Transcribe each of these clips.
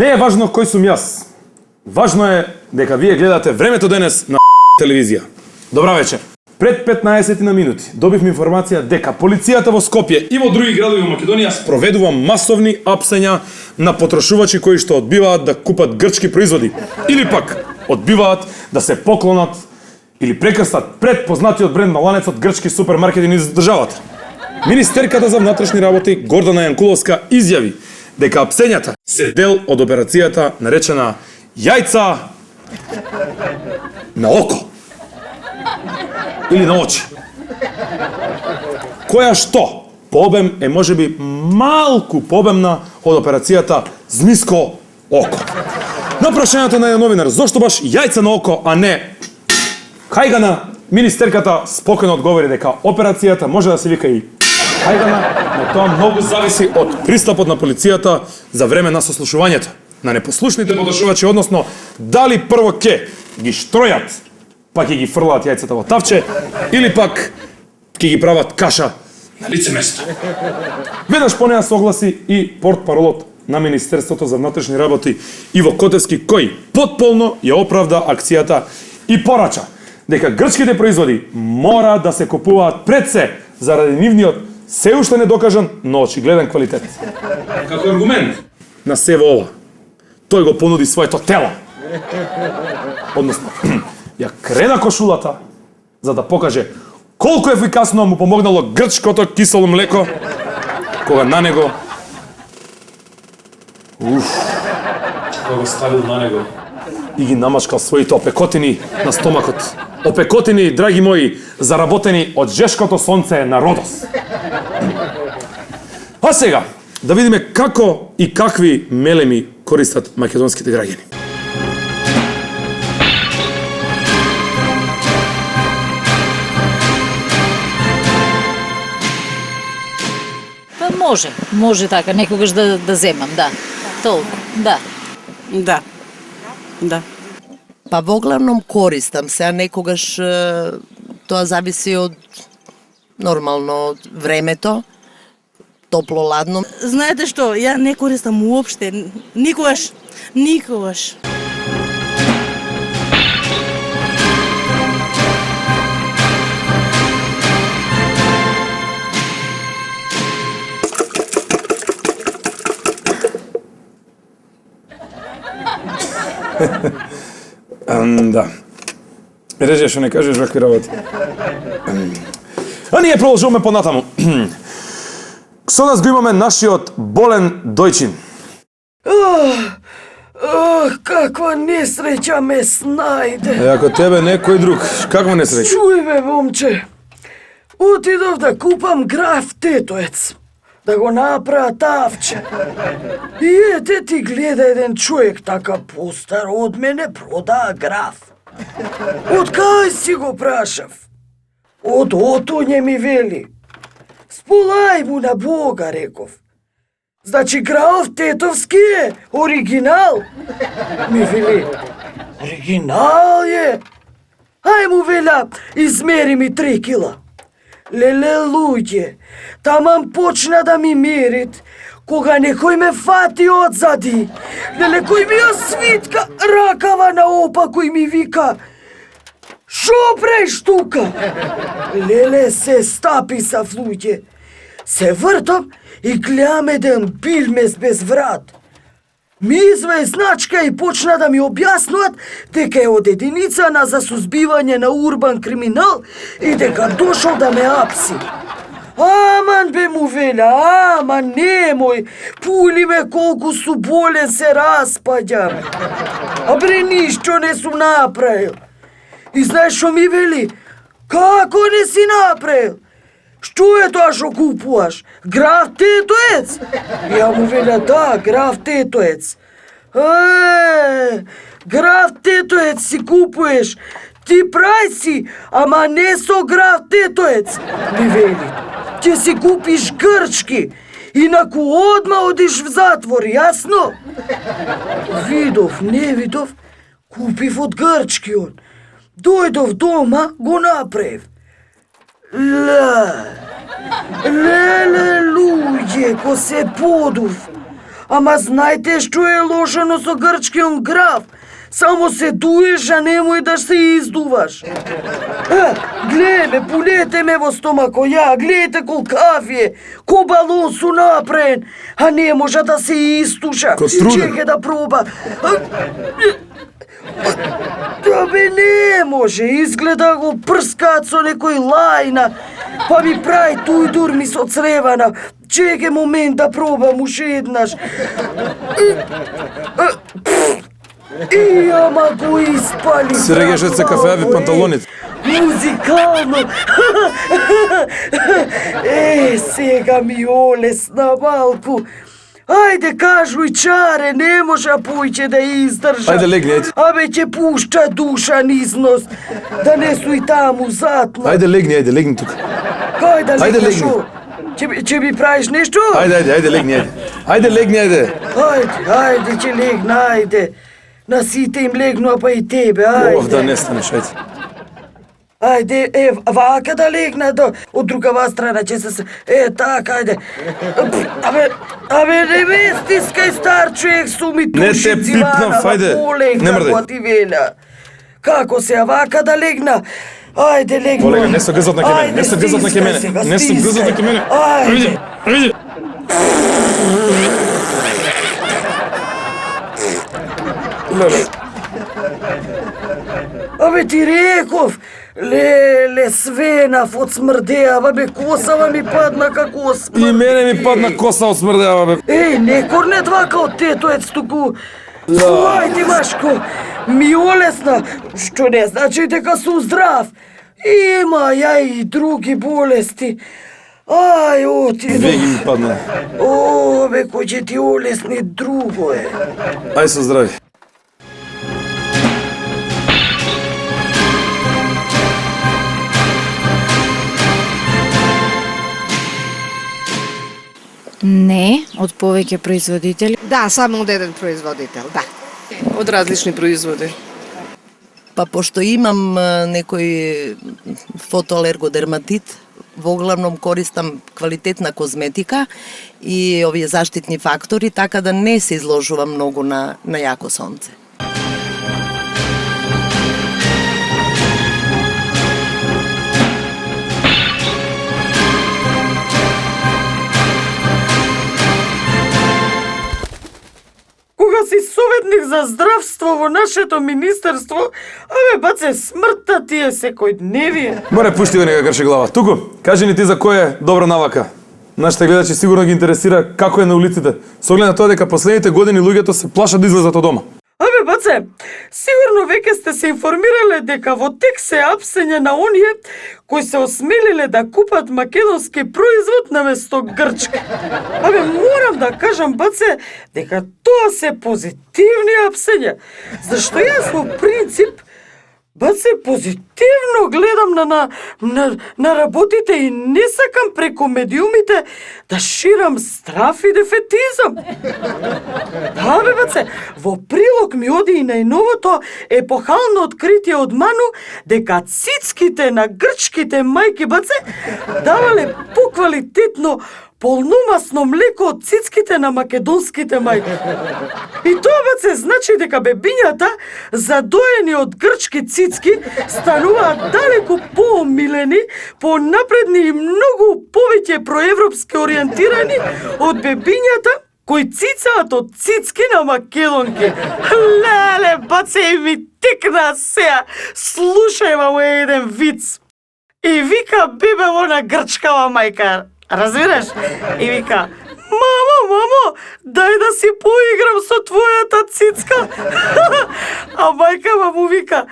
Не е важно кој сум јас. Важно е дека вие гледате Времето денес на телевизија. Добра вечер. Пред 15 на минути добивме информација дека полицијата во Скопје и во други градови во Македонија спроведува масовни апсења на потрошувачи кои што одбиваат да купат грчки производи или пак одбиваат да се поклонат или прекрстат пред познатиот бренд на ланецот грчки супермаркети низ државата. Министерката за внатрешни работи Гордана Јанкуловска изјави дека апсењата се дел од операцијата наречена Јајца на око или на очи, која што по обем е можеби малку пообемна од операцијата Змиско око. На прашањето на еден новинар зошто баш јајца на око, а не кајгана, министерката спокојно одговори дека операцијата може да се вика и кајгана, но тоа многу зависи од пристапот на полицијата за време на сослушувањето на непослушните потрошувачи, односно дали прво ќе ги штројат, па ќе ги фрлаат јајцата во тавче, или пак ќе ги прават каша на лице место. Веднаш по неа согласи и портпаролот на Министерството за внатрешни работи Иво Котевски, кој потполно ја оправда акцијата и порача дека грчките производи мора да се купуваат пред се заради нивниот се уште недокажан, но очигледен квалитет. Како аргумент на сево ова, тој го понуди своето тело. Односно, ја крена кошулата за да покаже колку ефикасно му помогнало грчкото кисело млеко кога на него кога ставил на него и ги намачкал своите опекотини на стомакот. Опекотини, драги мои, заработени од жешкото сонце на Родос. А сега, да видиме како и какви мелеми користат македонските граѓани. Па може така, некогаш да земам, да. Толку, да. Да. Па во главном користам се, а некогаш тоа зависи од нормално од времето, топло-ладно. Знаете што, ја не користам уопште, никогаш. Да. Режи, што не кажеш вакви работи. А ние продолжуваме понатаму. Со нас го имаме нашиот болен дојчин. Каква несреќа ме снајде. Ако тебе некој друг, каква несреќа? Чуј ме, момче. Отидов да купам граф тетоец. Да го направа тавче. И ете ти гледа еден човек така постар од мене продаа граф. Од кај си го прашав? Од Отоње ми вели. Сполај му на Бога, реков. Значи граф тетовски е, оригинал. Ми вели, оригинал е. Ај му веля, измери ми 3 кила. Леле луѓе, таман почна да ми мерит, кога некој ме фати одзади. Леле, кој ми ја свитка ракава наопаку и ми вика, шо преш тука? Леле, се стаписав, луѓе. Се вртам и гледам еден билмес без врат. Ми извај значка и почна да ми објаснуват дека е од единица за сузбивање на урбан криминал и дека дошол да ме апси. Аман бе му веля, аман немој, пули ме колку су болен се распаѓам. А бре ништо не сум направил. И знаеш што ми вели? Како не си направил? Што е тоа што купуваш? Граф тетоец? Ја му веля, да, граф тетоец. Граф тетоец си купуеш. Ти прај си, ама не со граф тетоец. Ми вели, ќе си купиш грчки. Инаку одма одиш в затвор, јасно? Видов, не видов, купив од грчкиот. Дојдов дома, го направив. Леле, луѓе, ко се подув. Ама знаете што е лошано со грчкиот граф? Само се дуеш, а немој да се издуваш. Гледе, пулете ме во стомако, гледате кол кафе, ко балон су направен, а не може да се истуша. Чеке да проба. Бе, не може, изгледа го прскаат со некој лајна, па ми прави туј дурми со цревана. Чеке момент да пробам уште еднаш. Ама го испали. Сирегешеце кафеави панталоните. Музикално. Сега ми олесна малку. Ајде, кажуј, чаре, не може појќе да издржа. Ајде, легни, ајде. Абе, ќе пушча душа низ нос, да не су и таму затна. Ајде, легни тука. Кај да Ајде, легнеш? легни. Ќе ми правиш нешто? Ајде, легни, ајде. Ајде, легни, ајде. Ајде, ќе легна, ајде. На сите им легнува, па и тебе, ајде. Да не станеш, ајде. Ајде, вака да легна, од другава страна ќе се... така, ајде. Абе, не ме стискај, стар човек, су ми Не те тушици пипнав, ајде. Не мрдај. Како ти веля. Како се, вака да легна? Ајде, легна. Колега, не се гзат на ке мене, не се гзат на ке мене. Не се гзат на ке мене. Ајде. Ајде. Леле. Абе, ти реков, леле, свенав од смрдеава, бе, косава ми падна како смрди. И мене ми падна коса од смрдеава, бе. Не корнет вака од тетоец туку. Ајде, Машко, ми олесна, што не значи дека су здрав. Има ја и други болести. Ај, отиду. Веги ми падна. Бе, кој ќе ти олесни друго е. Ај се здрави. Не, од повеќе производители. Да, само од еден производител, да. Од различни производи. Па пошто имам некој фотоалергодерматит, во главном користам квалитетна козметика и овие заштитни фактори, така да не се изложувам многу на јако сонце. Кога си советник за здравство во нашето министерство, абе, баце, смртта ти е секојдневие. Море, пушти го нека крши глава. Туку, кажи ни ти за кој е добра навака. Нашите гледачи сигурно ги интересира како е на улиците. Со оглед на тоа дека последните години луѓето се плашат да излезат од дома. Абе, баце, сигурно веќе сте се информирале дека во тек се апсење на оние кои се осмелиле да купат македонски производ наместо грчки. Абе, морам да кажам, баце, дека тоа се позитивни апсења. Зашто јас во принцип, баце, позитивно гледам на работите и не сакам преку медиумите да ширам страф и дефетизам. Да, бе, баце, во прилог ми оди и најновото епохално откритие од Ману дека цицките на грчките мајки, баце, давале поквалитетно полномасно млеко од цицките на македонските мајки. И тоа, баце, значи дека бебињата, задоени од грчки цицки, стануваат далеку поомилени, понапредни и многу повеќе проевропски ориентирани од бебињата кои цицаат од цицки на македонки. Леле, баце, ми текна сеа. Слушај, мамо, еден виц. И вика бебево на грчкава мајка. Разбираш? И вика, мамо, дај да си поиграм со твојата цицка. А мајка му вика,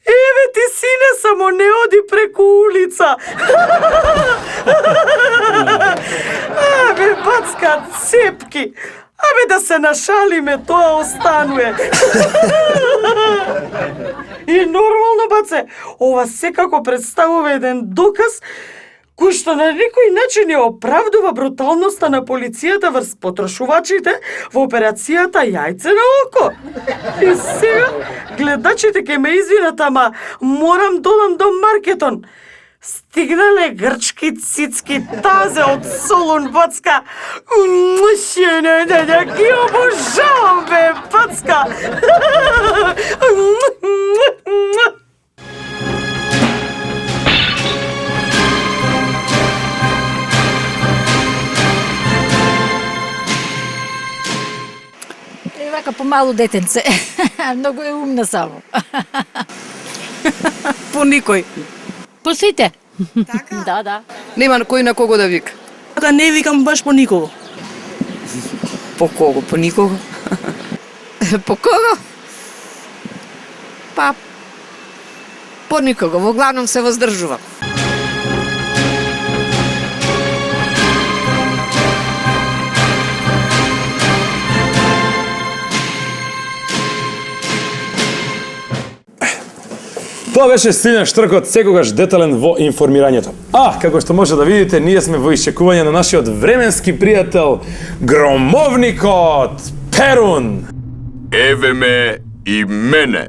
еве ти сине, само не оди преку улица. Абе, бацка цепки. Абе, да се нашалиме, тоа остануе. И нормално, баце, ова секако представува еден доказ кој што на некој начин ја оправдува бруталноста на полицијата врз потрошувачите во операцијата Јајце на око. И сега гледачите ќе ме извинат, ама морам додам до маркетон. Стигнале грчки цицки тазе од Солун Пацка. Мушене, да ги обожавам, бе, Пацка. Е, вака помалу детенце. Многу е умна само. По никој. По сите. Така? Да. Нема кој на кого да вика. Така не викам баш по никого. По кого? По никого? По кого? Па, по никого. Во главном се воздржувам. Тоа беше Силјан Штркот, секогаш детален во информирањето. А, како што може да видите, ние сме во исчекување на нашиот временски пријател, громовникот Перун. Еве ме и мене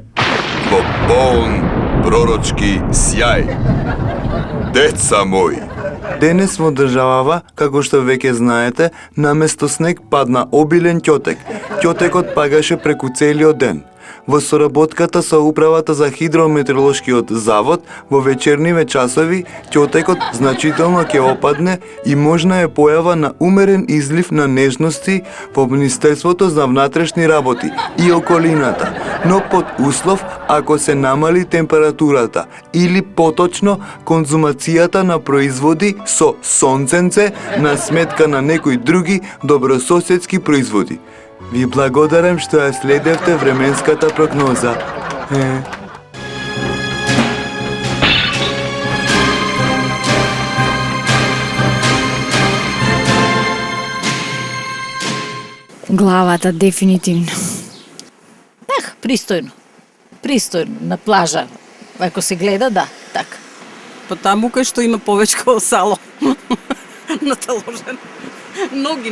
во полн пророчки сјај. Деца мои, Денес во државава, како што веќе знаете, наместо снег падна обилен ќотек. Ќотекот пагаше преку целиот ден. Во соработката со Управата за хидрометеоролошкиот завод, во вечерниве часови, ќотекот значително ќе опадне и можна е појава на умерен излив на нежности во Министерството за внатрешни работи и околината, но под услов ако се намали температурата или поточно конзумацијата на производи со сонценце на сметка на некои други добрососедски производи. Ви благодарам што ја следевте временската прогноза. Главата дефинитивно. Пристојно. Пристојно на плажа. Ако се гледа, да, така. Па таму кај што има повечко сало. Наталожен. Ноги.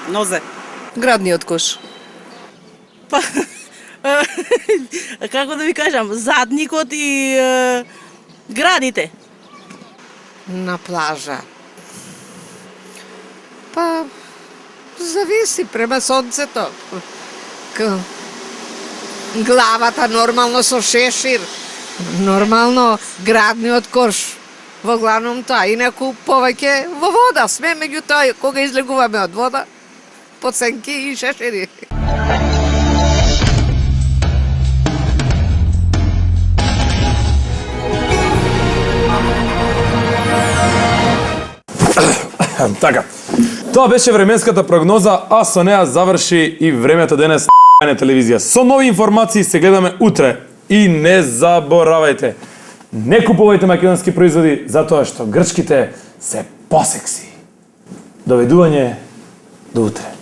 Нозе. Градниот кош. Па, како да ви кажам, задникот и градите. На плажа. Па, зависи према сонцето. Главата нормално со шешир. Нормално градниот кош. Во главном тоа, инаку повеќе во вода сме, меѓутоа кога излегуваме од вода, подсенки и шешири. Така. Тоа беше временската прогноза, а со неа заврши и времето денес на телевизија. Со нови информации се гледаме утре. И не заборавајте, не купувајте македонски производи, затоа што грчките се посекси. Доведување до утре.